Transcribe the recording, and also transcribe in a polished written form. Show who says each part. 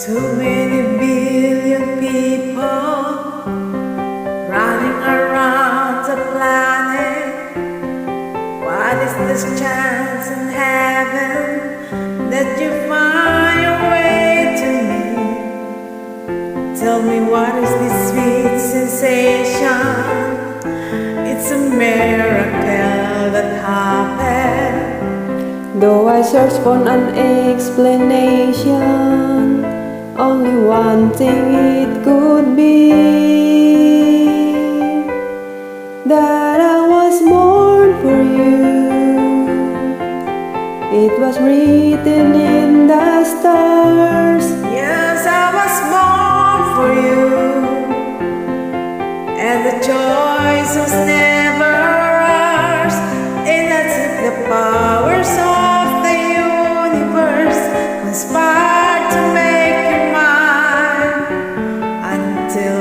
Speaker 1: Too many billion people running around the planet. What is this chance in heaven that you find your way to me? Tell me, what is this sweet sensation? It's a miracle that happened.
Speaker 2: Though I search for an explanation, only one thing it could be, that I was born for you. It was written in the stars.
Speaker 1: Yes, I was born for you, and the choice was never ours. And I took the powers of the universe, conspired to make you mine, until